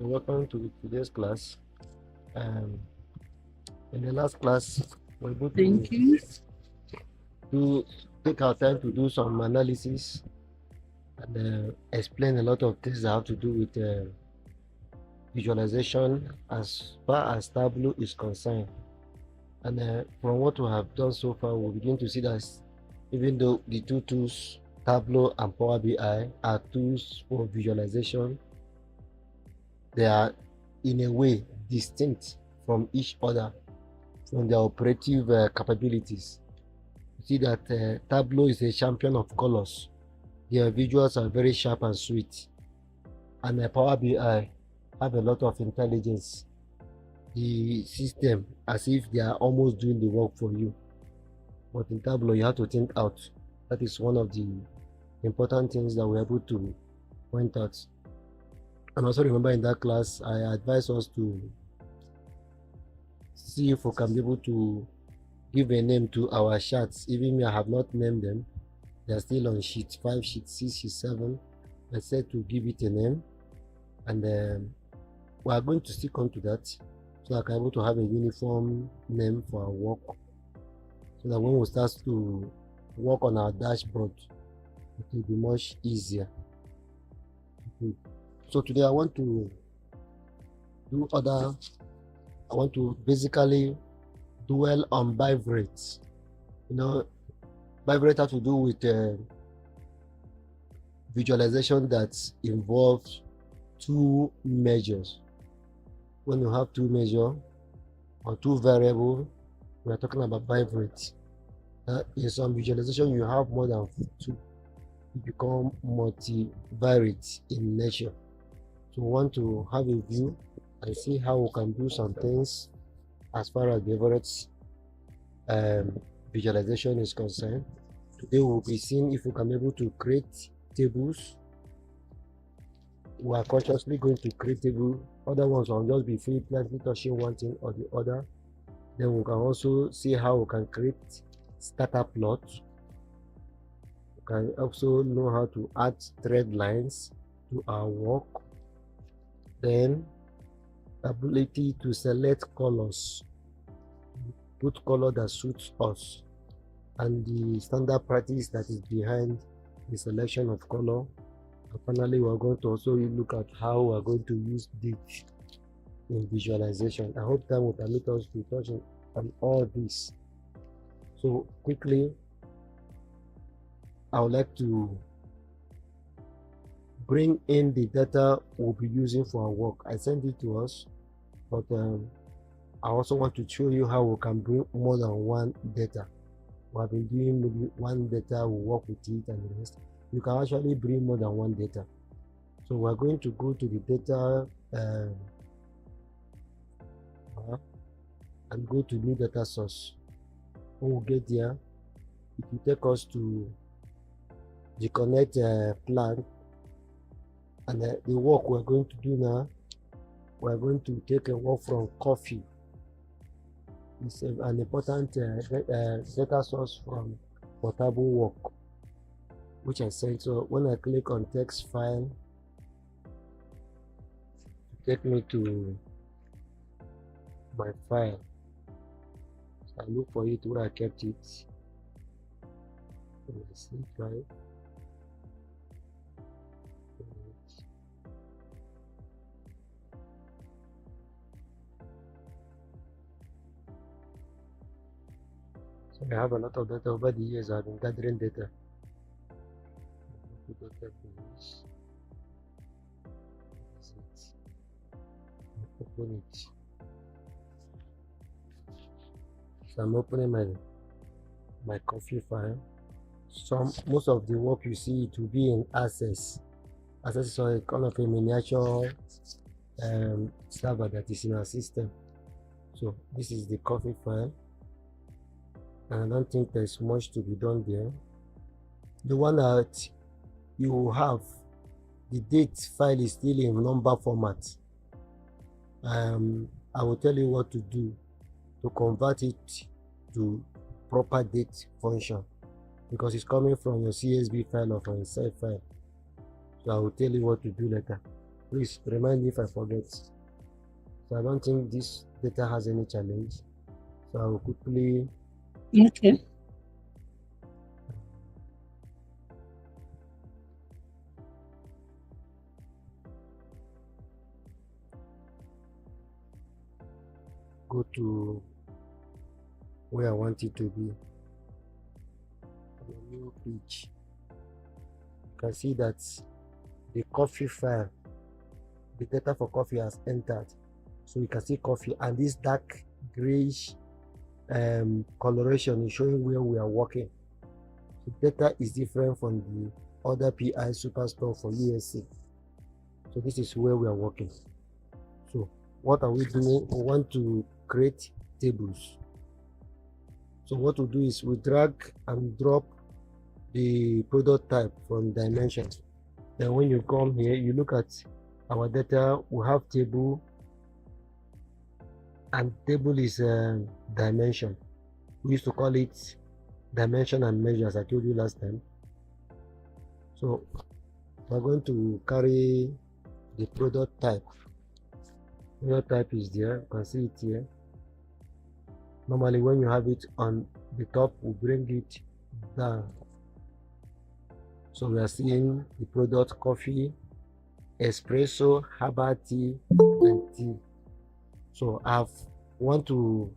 Welcome to today's class. In the last class, we're able to Thank you. do take our time to do some analysis and explain a lot of things that have to do with visualization as far as Tableau is concerned. And from what we have done so far, we'll begin to see that even though the two tools, Tableau and Power BI, are tools for visualization, they are in a way distinct from each other, from their operative capabilities. You see that Tableau is a champion of colors. Their visuals are very sharp and sweet. And Power BI have a lot of intelligence. The system as if they are almost doing the work for you. But in Tableau, you have to think out. That is one of the important things that we're able to point out. And also remember in that class, I advise us to see if we can be able to give a name to our charts. Even if I have not named them, they are still on sheet 5, sheet 6, sheet 7. I said to give it a name, and we are going to stick on to that so that I can be able to have a uniform name for our work, so that when we start to work on our dashboard, it will be much easier. So today I want to basically dwell on bive rates. Bive rate has to do with visualization that involves two measures. When you have two measures or two variables, we are talking about bive rate. In some visualization, you have more than two. You become multivariate in nature. So we want to have a view and see how we can do some things as far as the average visualization is concerned. Today we'll be seeing if we can be able to create tables. We are consciously going to create tables. Other ones will just be frequently touching one thing or the other. Then we can also see how we can create scatter plots. We can also know how to add thread lines to our work. Then ability to select colors, put color that suits us, and the standard practice that is behind the selection of color. And finally, we're going to also look at how we're going to use date in visualization. I hope time will permit us to touch on all this. So quickly, I would like to bring in the data we'll be using for our work. I sent it to us, but I also want to show you how we can bring more than one data. We have been doing maybe one data, we work with it and the rest. You can actually bring more than one data. So we're going to go to the data and go to new data source. When we get there, it will take us to the connect plan, and the work we're going to do now, we're going to take a work from coffee. It's an important data source from portable work, which I sent. So when I click on text file, it take me to my file. So I look for it where I kept it. Let's see, right? So I have a lot of data over the years. I've been gathering data. Open it. So I'm opening my coffee file. Most of the work you see, it will be in Access. Access is a kind of a miniature server that is in our system. So this is the coffee file, and I don't think there's much to be done there. The one that you have, the date file is still in number format. I will tell you what to do to convert it to proper date function, because it's coming from your CSV file or from a save file. So I will tell you what to do later. Please remind me if I forget. So I don't think this data has any challenge. So I will quickly go to where I want it to be. On a new page, you can see that the coffee file, the data for coffee has entered. So you can see coffee, and this dark grayish coloration is showing where we are working. The data is different from the other PI Superstore for USC. So this is where we are working. So what are we doing? We want to create tables. So what we do is we drag and drop the product type from dimension. Then when you come here, you look at our data, we have table, and table is dimension. We used to call it dimension and measure, as I told you last time. So we're going to carry the product type. Product type is there, you can see it here. Normally when you have it on the top, we bring it down. So we are seeing the product coffee, espresso, herbal tea, and tea. So I want to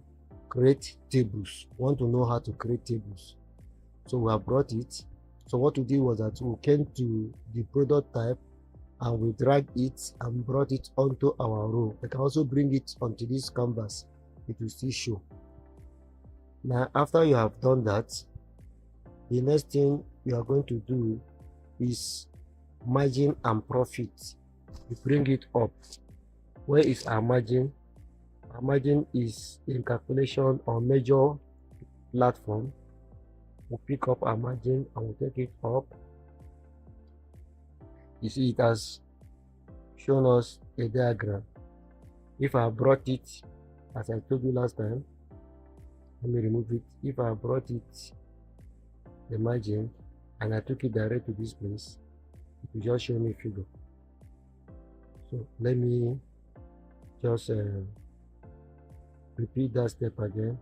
create tables, want to know how to create tables. So we have brought it. So what we did was that we came to the product type and we drag it and brought it onto our row. I can also bring it onto this canvas, it will still show. Now after you have done that, the next thing you are going to do is margin and profit. You bring it up. Where is our margin? Our margin is in calculation on major platform. We'll pick up our margin and we'll take it up. You see it has shown us a diagram. If I brought it, as I told you last time, let me remove it. If I brought it, the margin, and I took it direct to this place, it will just show me figure. So let me just repeat that step again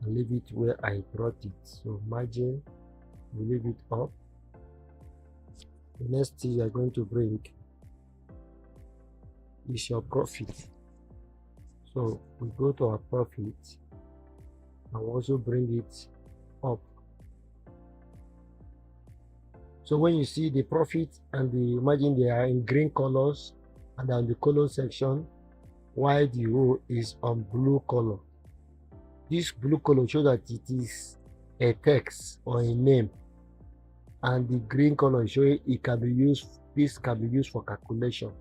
and leave it where I brought it. So margin, we leave it up. The next thing you are going to bring is your profit. So we go to our profit and also bring it up. So when you see the profit and the margin, they are in green colors and on the column section, while the row is on blue color. This blue color shows that it is a text or a name, and the green color showing it can be used. This can be used for calculation.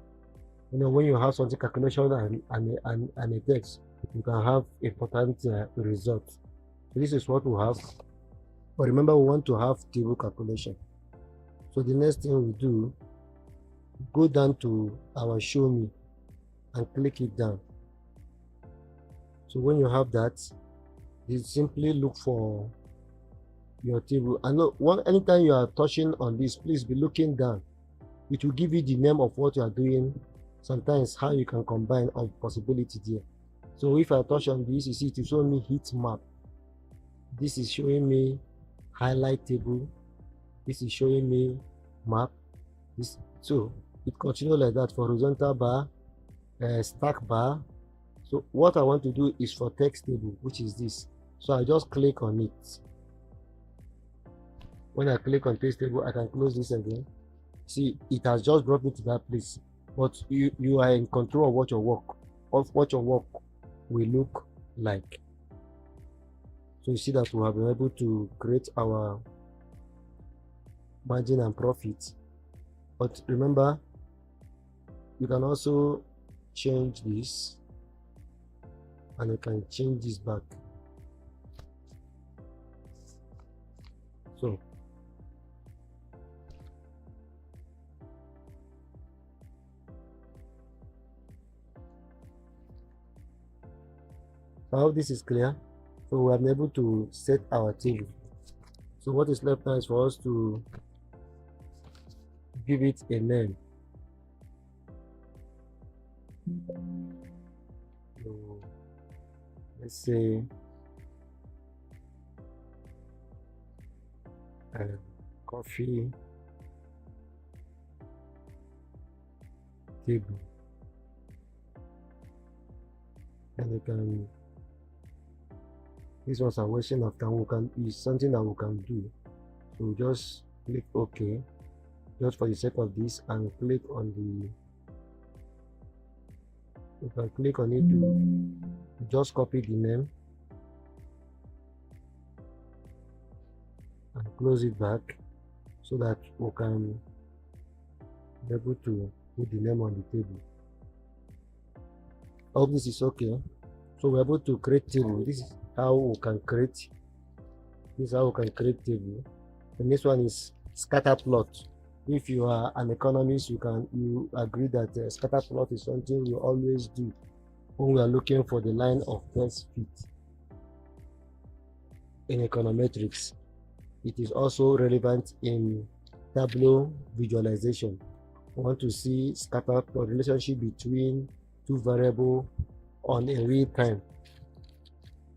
You know, when you have something calculation and a text, you can have important results. So this is what we have. But remember, we want to have table calculation. So the next thing we do, go down to our show me and click it down. So when you have that, you simply look for your table. And anytime you are touching on this, please be looking down. It will give you the name of what you are doing, sometimes how you can combine of possibility there. So if I touch on this, you see it will show me heat map. This is showing me highlight table. This is showing me map. So it continues like that for horizontal bar, stack bar. So what I want to do is for text table, which is this. So I just click on it. When I click on text table, I can close this again. See, it has just brought me to that place. But you are in control of what your work will look like. So you see that we have been able to create our margin and profit. But remember, you can also change this, and you can change this back. So I hope this is clear. So we have been able to set our table. So what is left now is for us to give it a name. let's say coffee table, and you can, this was a version of can is something that we can do. So just click OK just for the sake of this, and click on the, you can click on it to just copy the name and close it back so that we can be able to put the name on the table. I hope this is okay. So we're able to create table. This is how we can create. This is how we can create table. The next one is scatter plot. If you are an economist, you agree that scatter plot is something we always do when we are looking for the line of best fit in econometrics. It is also relevant in Tableau visualization. We want to see scatter plot relationship between two variables on a real time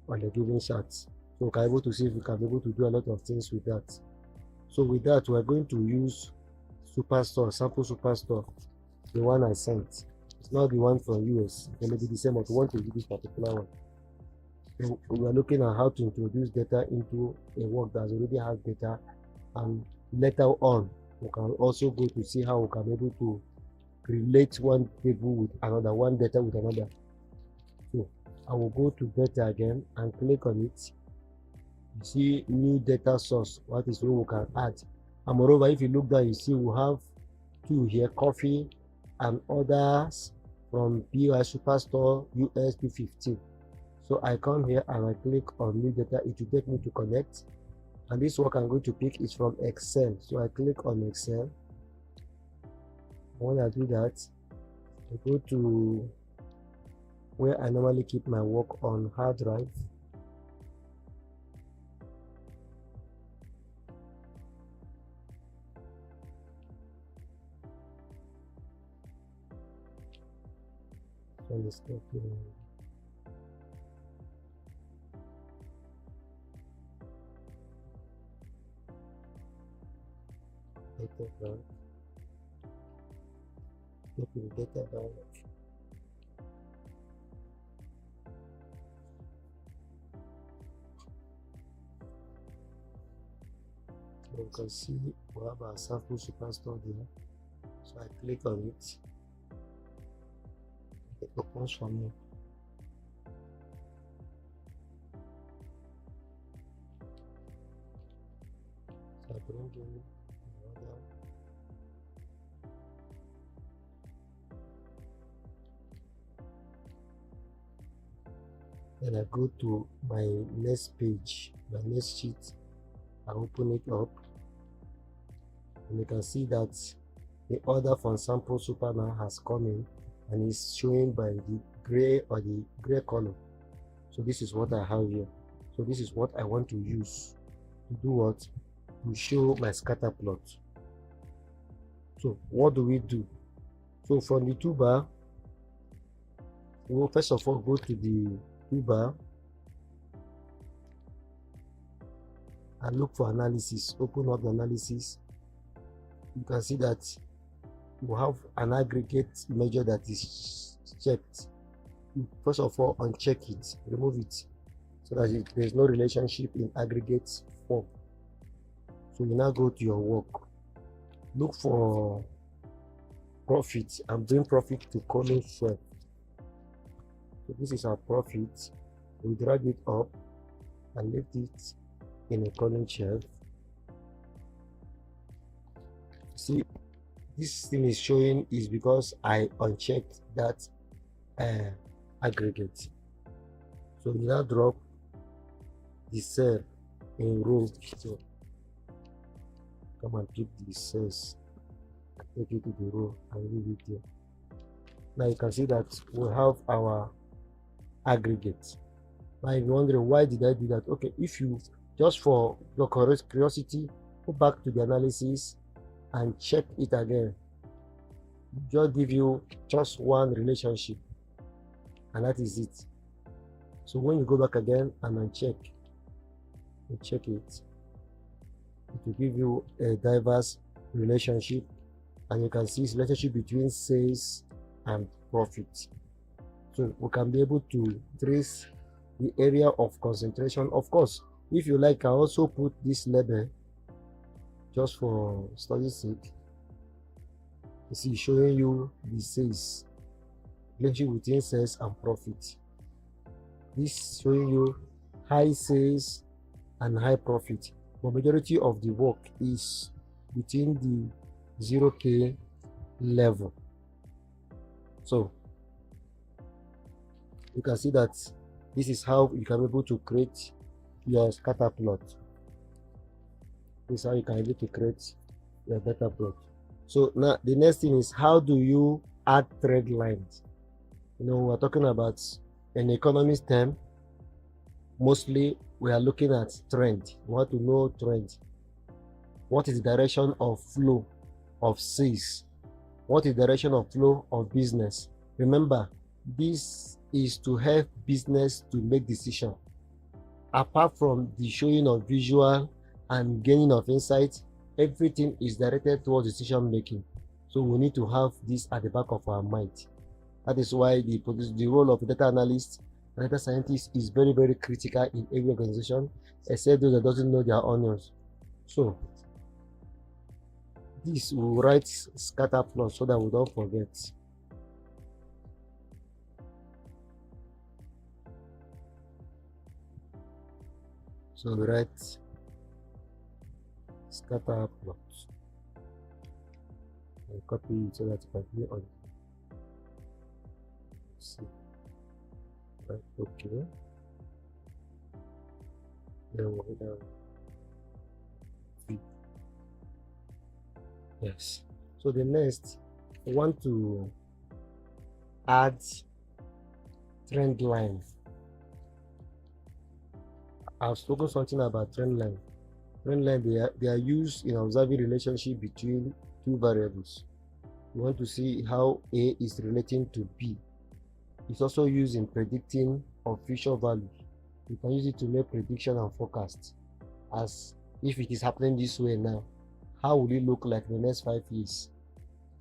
on a given chart. So we can be able to see if we can be able to do a lot of things with that. So with that, we are going to use Superstore, sample Superstore, the one I sent. It's not the one from US. It may be the same, but we want to use this particular one. So we are looking at how to introduce data into a work that already has data, and later on we can also go to see how we can be able to relate one table with another, one data with another. So I will go to data again and click on it. You see new data source, what is where we can add. And moreover, if you look down, you see we have two here, coffee and others from BY Superstore US 215. So I come here and I click on new data. It will take me to connect, and this work I'm going to pick is from Excel. So I click on Excel. When I do that, I go to where I normally keep my work on hard drive. So let's go to data bank. Go to the data bank. So you can see we have our sample Superstore there. So I click on it. It opens for me. So I bring in another. Then I go to my next page, my next sheet. I open it up, and you can see that the order from sample super now has come in and is showing by the gray or the gray color. So this is what I have here. So this is what I want to use to do what? To show my scatter plot. So what do we do? So from the toolbar, we will first of all go to the toolbar and look for analysis. Open up the analysis. You can see that we have an aggregate measure that is checked. You first of all uncheck it, remove it, so that there is no relationship in aggregate form. So you now go to your work, look for profit and bring profit to column 12. So this is our profit. We drag it up and lift it in a column 12. See, this thing is showing is because I unchecked that aggregate. So we now drop the cell in row. So come and pick the cells, take it to the row and leave it there. Now you can see that we have our aggregate. Now you're wondering, why did I do that? Okay, if you just for your curiosity, go back to the analysis and check it again. Just give you just one relationship, and that is it. So when you go back again and uncheck, you check it will give you a diverse relationship, and you can see its relationship between sales and profit. So we can be able to trace the area of concentration. Of course, if you like, I also put this label just for study's sake. You see, showing you the sales relationship between sales and profit. This showing you high sales and high profit, but majority of the work is within the 0k level. So you can see that this is how you can be able to create your scatter plot. This is how you can be able to create your data plot. So now the next thing is, how do you add trend lines? We're talking about an economist term. Mostly we are looking at trend. We want to know trend. What is the direction of flow of sales? What is the direction of flow of business? Remember, this is to help business to make decision. Apart from the showing of visual and gaining of insight, everything is directed towards decision making. So we need to have this at the back of our mind. That is why the role of data analyst and data scientist is very, very critical in every organization, except those that doesn't know their onions. So this will write scatter plot so that we don't forget. So we write scatter plot and copy it so that it can be on. See. Right, okay. Then we'll go down. Yes. So the next, I want to add trend line. I've spoken something about trend line. Trend line, they are used in observing relationship between two variables. You want to see how A is relating to B. It's also used in predicting of future value. You can use it to make prediction and forecast. As if it is happening this way now, how will it look like in the next 5 years?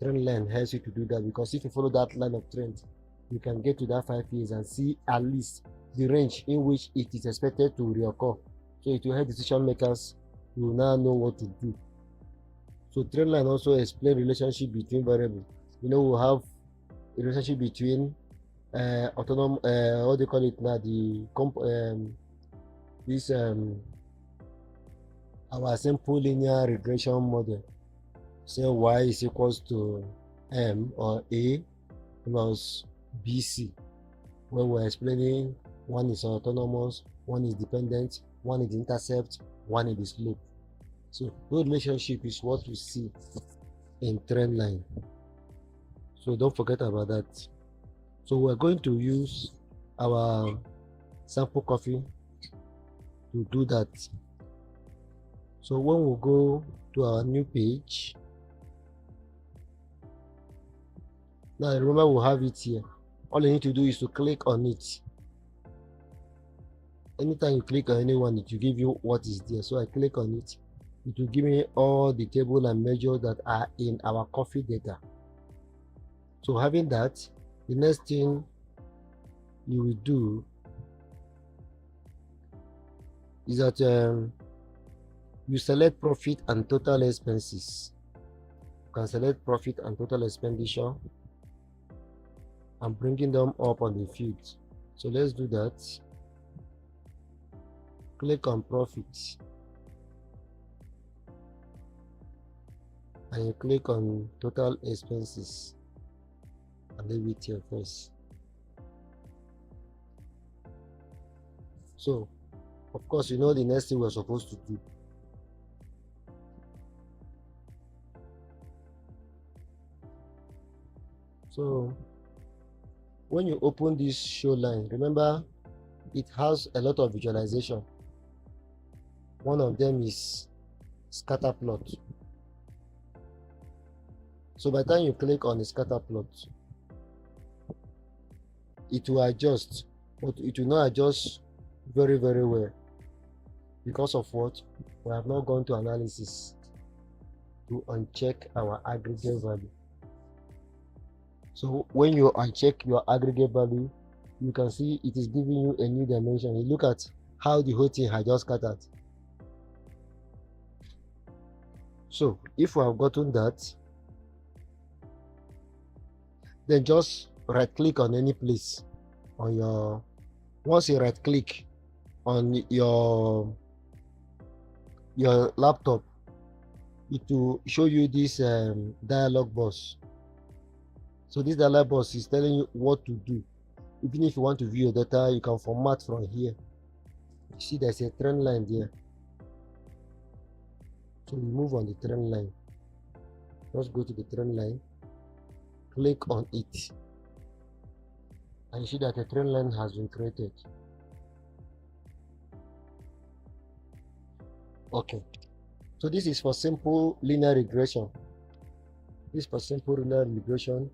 Trend line helps you to do that, because if you follow that line of trend, you can get to that 5 years and see at least the range in which it is expected to reoccur. So it will help decision makers to now know what to do. So trend line also explain relationship between variables. We'll have a relationship between autonomous, what do you call it now, our simple linear regression model. Say y is equals to m or a plus bc, where we're explaining one is autonomous, one is dependent, one is intercept, one is the slope. So those relationship is what we see in trend line. So don't forget about that. So we're going to use our sample coffee to do that. So when we go to our new page, now remember we'll have it here. All you need to do is to click on it. Anytime you click on anyone, it will give you what is there. So I click on it. It will give me all the table and measures that are in our coffee data. So having that, the next thing you will do is that you select profit and total expenses. You can select profit and total expenditure and bringing them up on the field. So let's do that. Click on profit and you click on total expenses and leave it here first. So of course, the next thing we're supposed to do. So when you open this show line, remember it has a lot of visualization. One of them is scatter plot. So by the time you click on the scatter plot, it will adjust but it will not adjust very well. Because of what? We have not gone to analysis to uncheck our aggregate value. So when you uncheck your aggregate value, you can see it is giving you a new dimension. You look at how the whole thing had just scattered. So if we have gotten that, then just right click on any place on your, once you right click on your laptop, it will show you this dialog box. So this dialog box is telling you what to do. Even if you want to view your data, you can format from here. You see there's a trend line there. So we move on the trend line. Just go to the trend line, click on it, and you see that a trend line has been created. Okay, so this is for simple linear regression. This is for simple linear regression.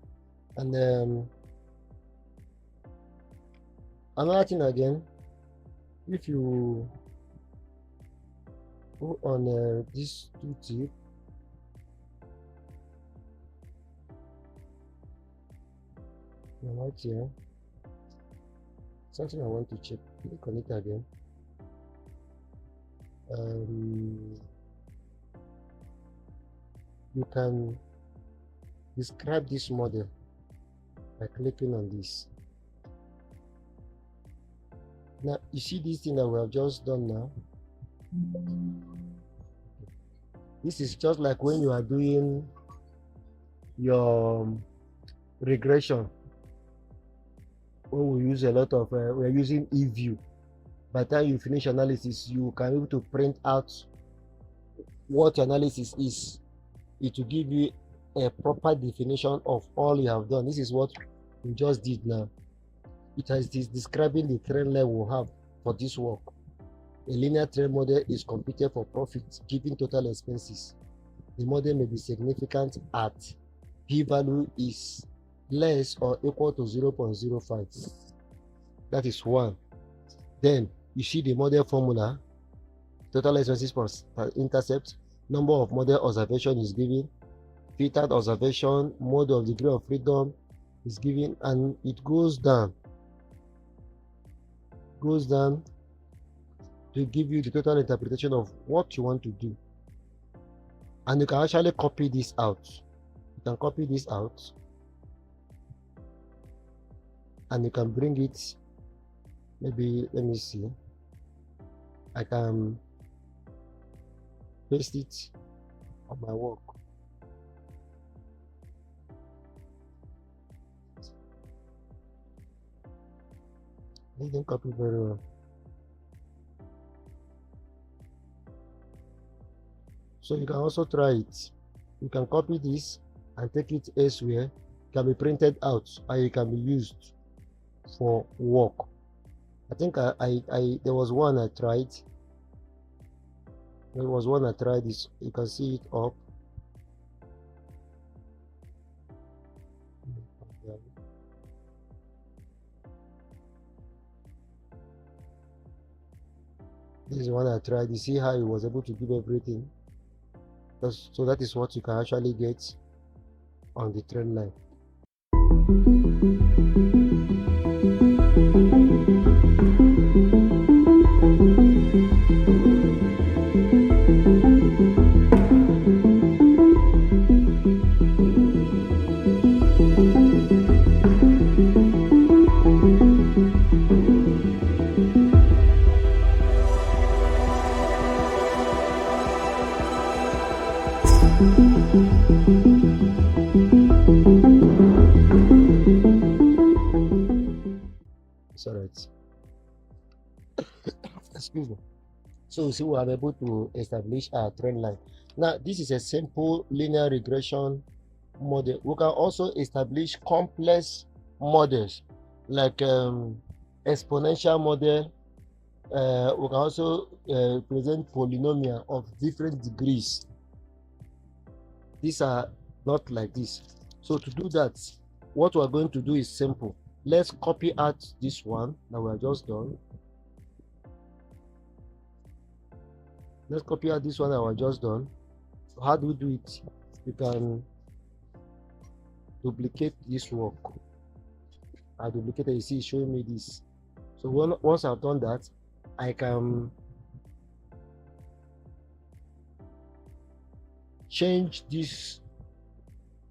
And another thing again, if you go on this tooltip, right here, something I want to check. Click on it again. You can describe this model by clicking on this. Now you see this thing that we have just done now. This is just like when you are doing your regression, when we use a lot of we are using eView. By the time you finish analysis, you can be able to print out what your analysis is. It will give you a proper definition of all you have done. This is what we just did now. It is describing the trend line we have for this work. A linear trend model is computed for profit given total expenses. The model may be significant at p-value is less or equal to 0.05. That is one. Then you see the model formula. Total expenses per intercept, number of model observation is given, filtered observation, mode of degree of freedom is given, and it goes down to give you the total interpretation of what you want to do. And you can actually copy this out. You can copy this out and you can bring it, maybe, let me see, I can paste it on my work. I didn't copy very well. So you can also try it. You can copy this and take it elsewhere. It can be printed out and it can be used for work. I think there was one I tried. There was one I tried this. You can see it up. This is one I tried. You see how he was able to give everything. So that is what you can actually get on the trend line. It's all right. Excuse me. So see, we are able to establish our trend line. Now this is a simple linear regression model. We can also establish complex models like exponential model. We can also present polynomial of different degrees. These are not like this. So to do that, what we are going to do is simple. Let's copy out this one that we have just done. Let's copy out this one that we just done. So how do we do it? You can duplicate this work. I duplicated, you see it's showing me this. So once I've done that, I can change this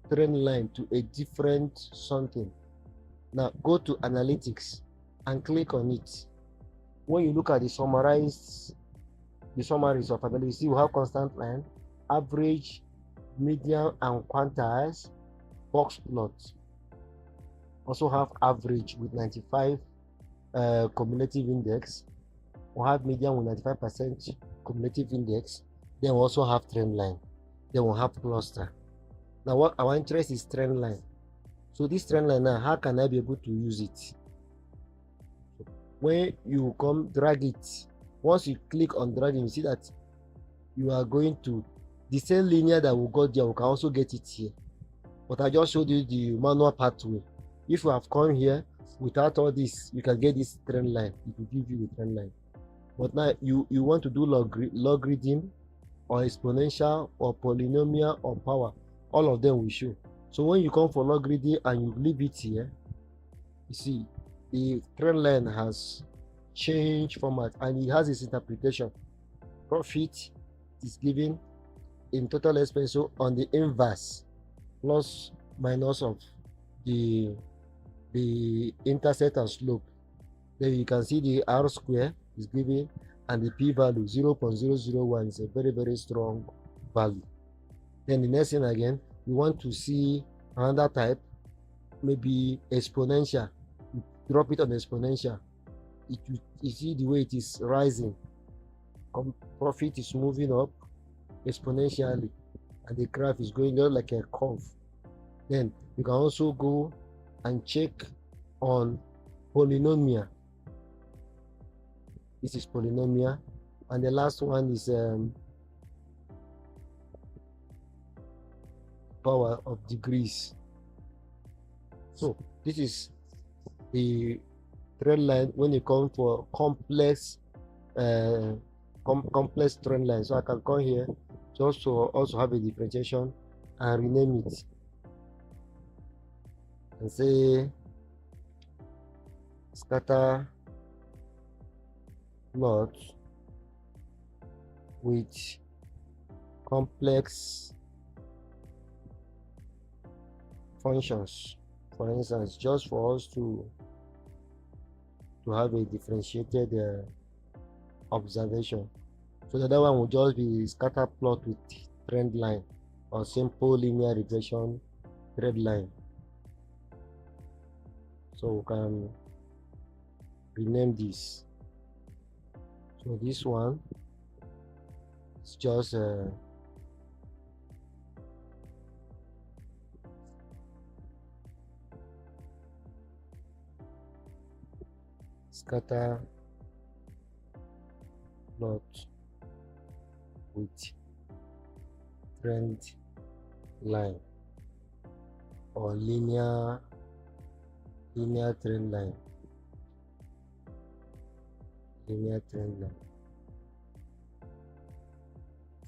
trend line to a different something. Now go to analytics and click on it. When you look at the summaries of analysis, you have constant line, average, median, and quantiles, box plot. Also have average with 95 cumulative index. We have median with 95% cumulative index. Then we also have trend line. Then we have cluster. Now what our interest is trend line. So this trend line now, how can I be able to use it? When you come drag it, once you click on dragging, you see that you are going to the same linear that we got there, we can also get it here. But I just showed you the manual pathway. If you have come here without all this, you can get this trend line. It will give you the trend line. But now you want to do logarithm or exponential or polynomial or power. All of them will show. So when you come for logarithm and you leave it here, you see the trend line has changed format and it has its interpretation. Profit is given in total expense on the inverse plus minus of the intercept and slope. Then you can see the R square is given and the p value 0.001 is a very, very strong value. Then the next thing again, you want to see another type, maybe exponential. You drop it on exponential. You see the way it is rising. Profit is moving up exponentially and the graph is going just like a curve. Then you can also go and check on polynomial. This is polynomial, and the last one is power of degrees. So this is the trend line when you come for complex complex trend line. So I can come here just to also have a differentiation and rename it and say scatter plot with complex functions, for instance, just for us to have a differentiated observation. So the other one will just be scatter plot with trend line or simple linear regression trend line. So we can rename this. So this one is just scatter plot with trend line or linear trend line.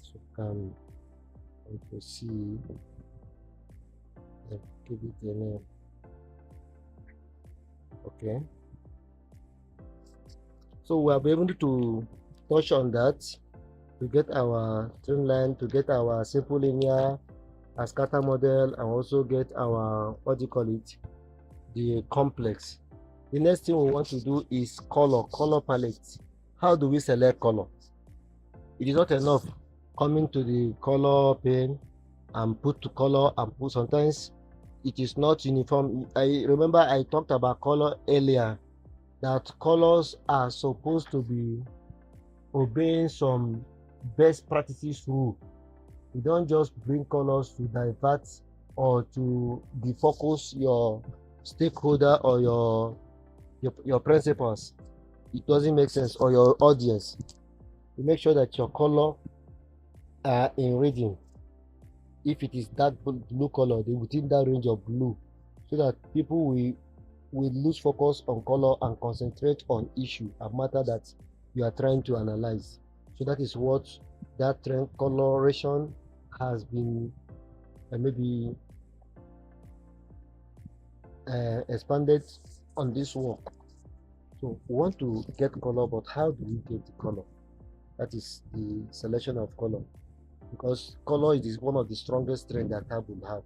So come to see and give it a name. Okay. So we are able to touch on that to get our trend line, to get our simple linear scatter model, and also get our what do you call it, the complex. The next thing we want to do is color palette. How do we select color? It is not enough coming to the color pane and put to color and put. Sometimes it is not uniform. I remember I talked about color earlier, that colors are supposed to be obeying some best practices rule. You don't just bring colors to divert or to defocus your stakeholder or your principals. It doesn't make sense, or your audience. You make sure that your color are in reading. If it is that blue color, they within that range of blue, so that people will will lose focus on color and concentrate on issue and matter that you are trying to analyze. So that is what that trend coloration has been maybe expanded on this work. So we want to get color, but how do we get the color? That is the selection of color, because color is one of the strongest trends that Tableau have.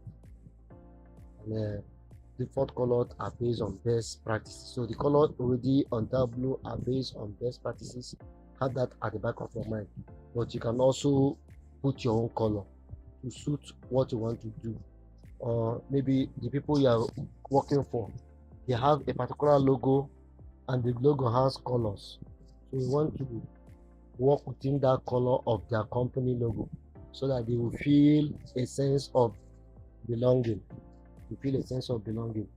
And default colors are based on best practices. So the color already on Tableau are based on best practices. Have that at the back of your mind. But you can also put your own color to suit what you want to do. Or maybe the people you are working for, they have a particular logo and the logo has colors. So you want to work within that color of their company logo so that they will feel a sense of belonging. You feel a sense of belonging.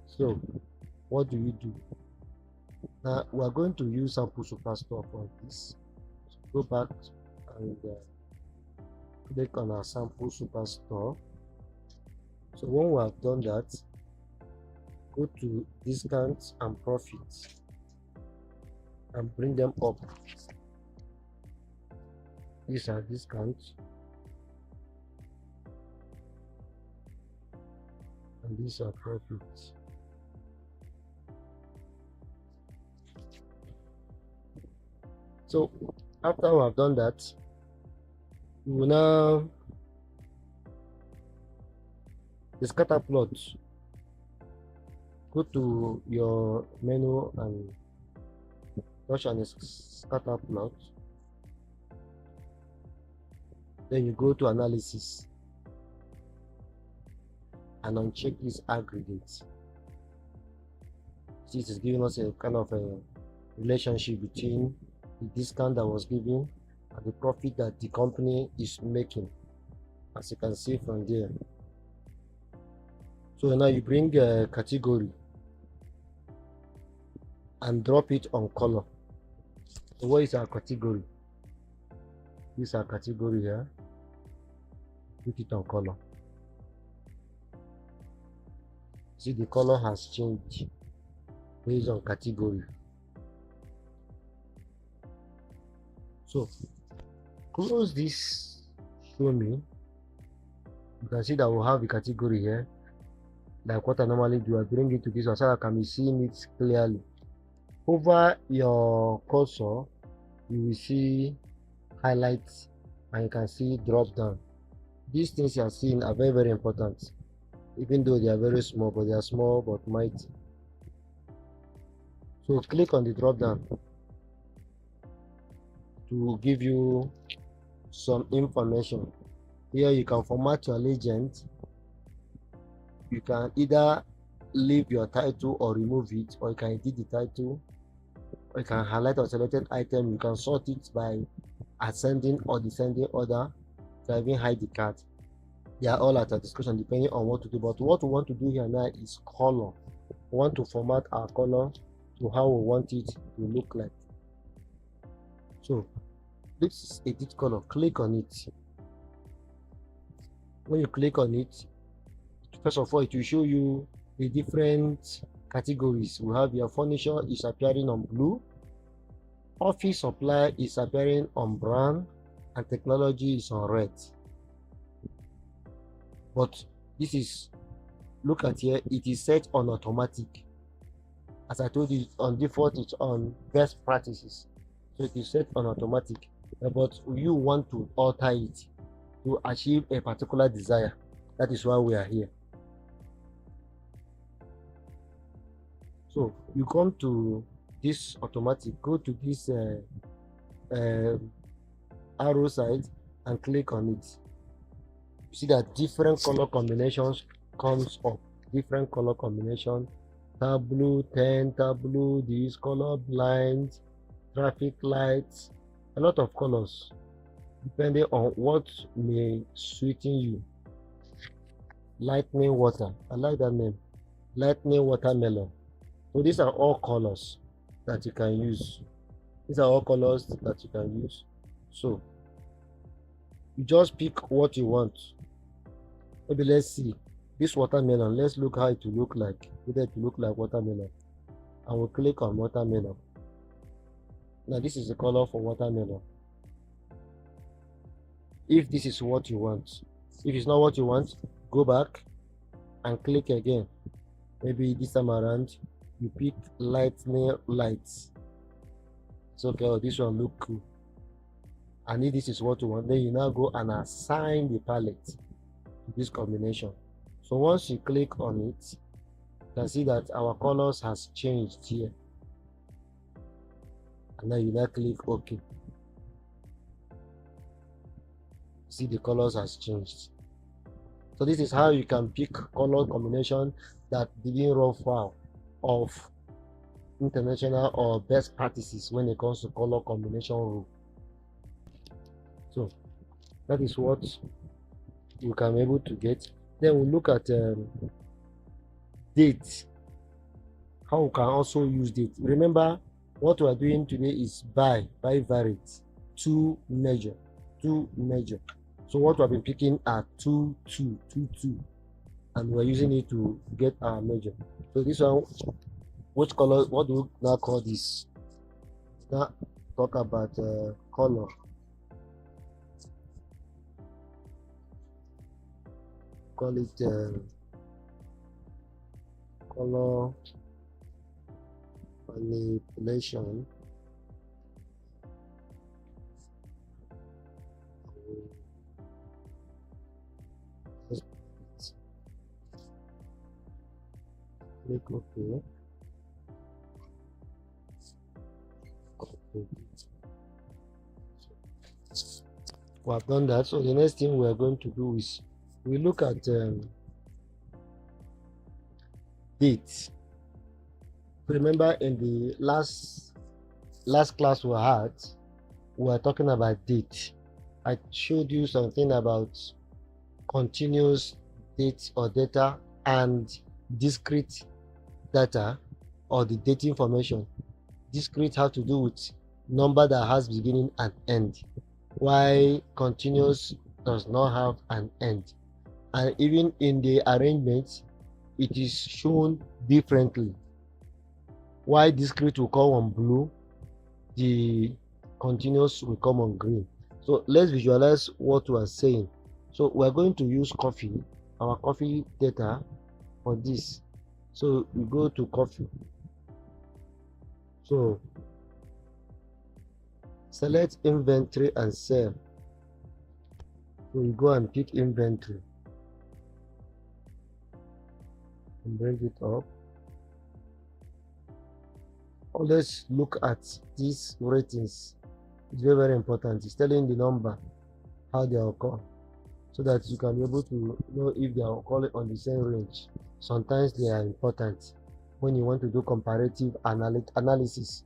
So what do you do? Now we are going to use sample superstore for this. So go back and click on our sample superstore. So when we have done that, go to discounts and profits and bring them up. These are discounts and these are profits. So after we have done that, we will now the scatter plot. Go to your menu and touch on the scatter plot. Then you go to analysis and uncheck this aggregate. This is giving us a kind of a relationship between the discount that was given and the profit that the company is making, as you can see from there. So now you bring a category and drop it on color. So what is our category? This is our category here. Put it on color. See, the color has changed based on category. So close this, show me. You can see that we'll have the category here. Like what I normally do, I bring it to this one so I can be seeing it clearly. Over your cursor, you will see highlights and you can see drop down. These things you are seeing are very, very important, even though they are very small, but they are small but mighty. So click on the drop down to give you some information. Here you can format your legend. You can either leave your title or remove it, or you can edit the title, or you can highlight a selected item. You can sort it by ascending or descending order. You can even hide the card. They are all at our discretion depending on what to do. But what we want to do here now is color. We want to format our color to how we want it to look like. So this is edit color. Click on it. When you click on it, first of all, it will show you the different categories. We have your furniture is appearing on blue, office supply is appearing on brown, and technology is on red. But this is, look at here, it is set on automatic. As I told you, on default it's on best practices, so it is set on automatic. But you want to alter it to achieve a particular desire. That is why we are here. So you come to this automatic, go to this arrow side and click on it. You see that different color combinations comes up. Different color combination. Tableau 10, Tableau this, color blind, traffic lights, a lot of colors depending on what may sweeten you. Lightning water, I like that name. Lightning watermelon. So these are all colors that you can use. These are all colors that you can use. So you just pick what you want. Maybe let's see. This watermelon, let's look how it will look like, whether it will look like watermelon. I will click on watermelon. Now this is the color for watermelon. If this is what you want, if it's not what you want, go back and click again. Maybe this time around you pick lightning lights. It's okay. Oh, this one look cool. And if this is what you want, then you now go and assign the palette to this combination. So once you click on it, you can see that our colors has changed here. And then you now click OK. See, the colors has changed. So this is how you can pick color combination that didn't run foul of international or best practices when it comes to color combination rule. So that is what you can be able to get. Then we look at date. How we can also use date. Remember, what we are doing today is by variate, to measure. So what we have been picking are 2, 2, 2, 2, and we're using it to get our measure. So this one, which color? What do we now call this? Now talk about color. Call it color manipulation. Click OK. We have done that. So the next thing we are going to do is we look at dates. Remember, in the last class we had, we were talking about date. I showed you something about continuous date or data and discrete data or the date information. Discrete has to do with number that has beginning and end, while continuous does not have an end. And even in the arrangement, it is shown differently. Why discrete will come on blue, the continuous will come on green. So let's visualize what we are saying. So we are going to use coffee, our coffee data for this. So we go to coffee. So select inventory and sell. So we go and pick inventory and bring it up. Always look at these ratings. It's very important. It's telling the number how they occur, so that you can be able to know if they are occurring on the same range. Sometimes they are important when you want to do comparative analysis.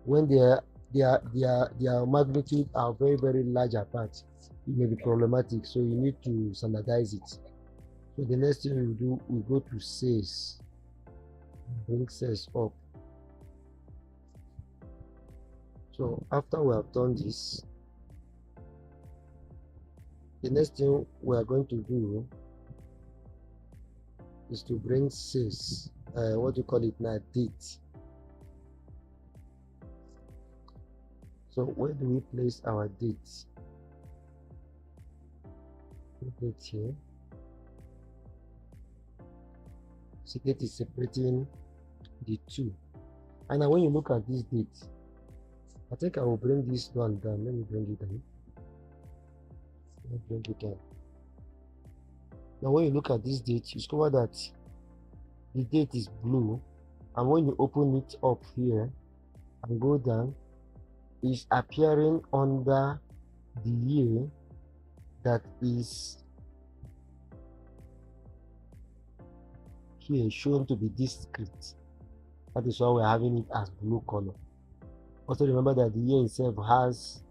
When their magnitude are very large apart, it may be problematic. So you need to standardize it. So the next thing we do, we go to sales, bring sales up. So after we have done this, the next thing we are going to do is to bring sales, what do you call it now, date. So where do we place our date? Date here. So date is separating the two. And now when you look at this date, I think I will bring this one down. Let me bring it down. Bring it down. Now when you look at this date, you discover that the date is blue, and when you open it up here and go down, it's appearing under the year that is here shown to be discrete. That is why we're having it as blue color. Also remember that the year itself has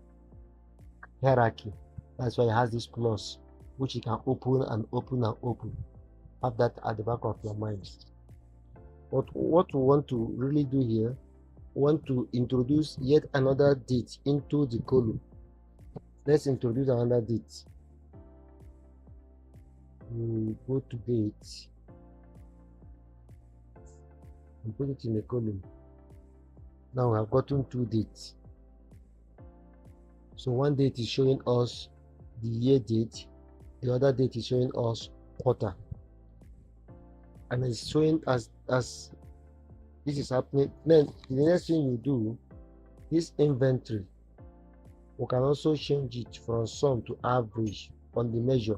hierarchy. That's why it has this plus, which you can open and open and open. Have that at the back of your mind. But what we want to really do here, we want to introduce yet another date into the column. Let's introduce another date. we go to date and put it in a column. Now we have gotten 2 dates. So one date is showing us the year date, the other date is showing us quarter, and it's showing as this is happening. Then the next thing you do, this inventory, we can also change it from sum to average on the measure,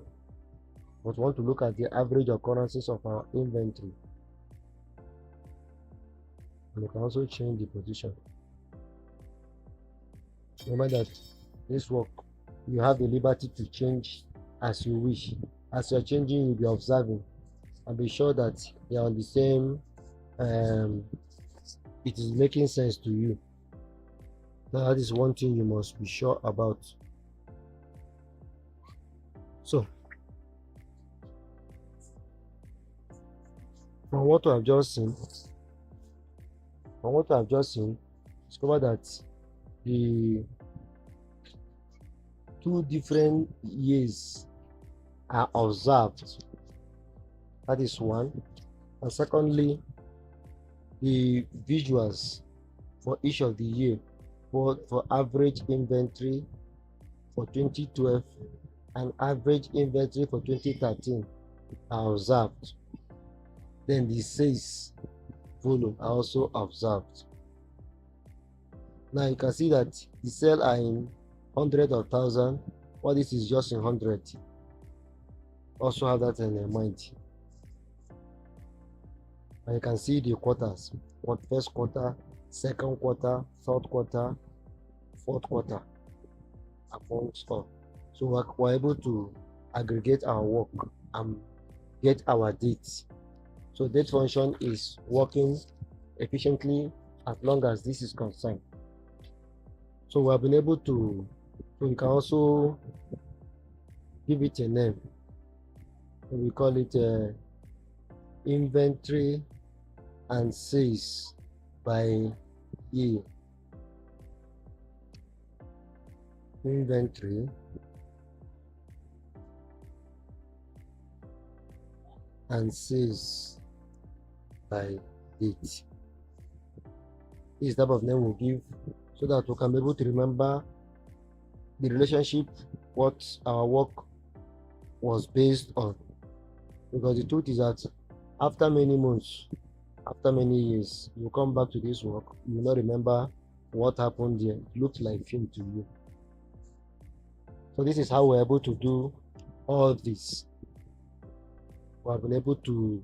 but we want to look at the average occurrences of our inventory, and we can also change the position. Remember that this work, you have the liberty to change as you wish. As you're changing, you'll be observing and be sure that they are on the same, it is making sense to you. That is one thing you must be sure about. So from what I have just seen, discover that the 2 different years are observed. That is one. And secondly, the visuals for each of the year, for average inventory for 2012 and average inventory for 2013 are observed. Then the sales volume are also observed. Now you can see that the sales are in hundred of thousand, while this is just in 100. Also have that in your mind. And you can see the quarters: first quarter, second quarter, third quarter, fourth quarter, amongst all. So we're able to aggregate our work and get our dates. So date function is working efficiently as long as this is concerned. So we have been able to, so we can also give it a name. We call it inventory and sales by year. Inventory and sales by date. This type of name will give so that we can be able to remember the relationship, what our work was based on. Because the truth is that after many months, after many years, you come back to this work, you will not remember what happened there. It looks like film to you. So this is how we're able to do all this. We have been able to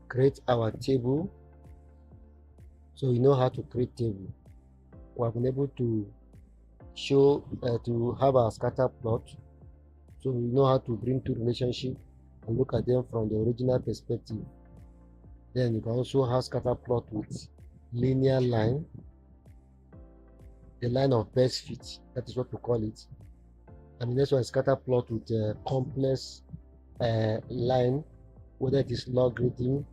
create our table. So you know how to create table. We have been able to show, to have our scatter plot. So we know how to bring two relationships and look at them from the original perspective. Then you can also have scatter plot with linear line, the line of best fit, that is what we call it. And the next one is scatter plot with a complex line, whether it is logarithm,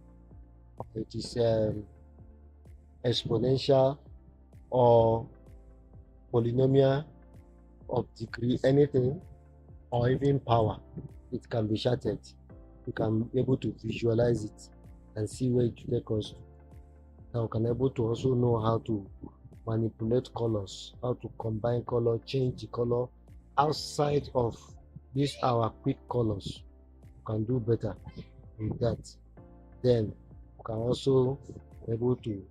or it is exponential, or polynomial of degree, anything, or even power. It can be charted. You can be able to visualize it and see where it takes us to. Now we can be able to also know how to manipulate colors, how to combine color, change the color outside of these our quick colors. You can do better with that. Then you can also be able to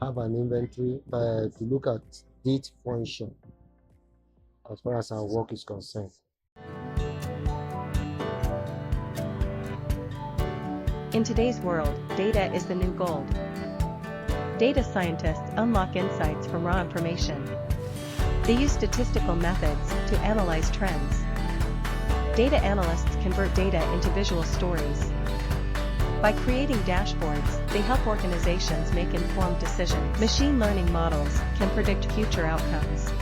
have an inventory to look at date function as far as our work is concerned. In today's world, data is the new gold. Data scientists unlock insights from raw information. They use statistical methods to analyze trends. Data analysts convert data into visual stories. By creating dashboards, they help organizations make informed decisions. Machine learning models can predict future outcomes.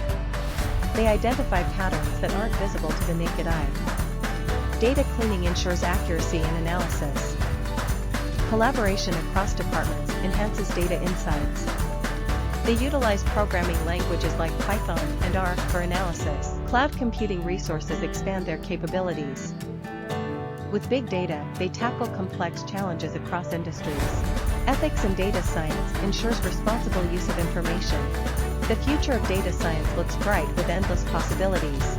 They identify patterns that aren't visible to the naked eye. Data cleaning ensures accuracy in analysis. Collaboration across departments enhances data insights. They utilize programming languages like Python and R for analysis. Cloud computing resources expand their capabilities. With big data, they tackle complex challenges across industries. Ethics in data science ensures responsible use of information. The future of data science looks bright with endless possibilities.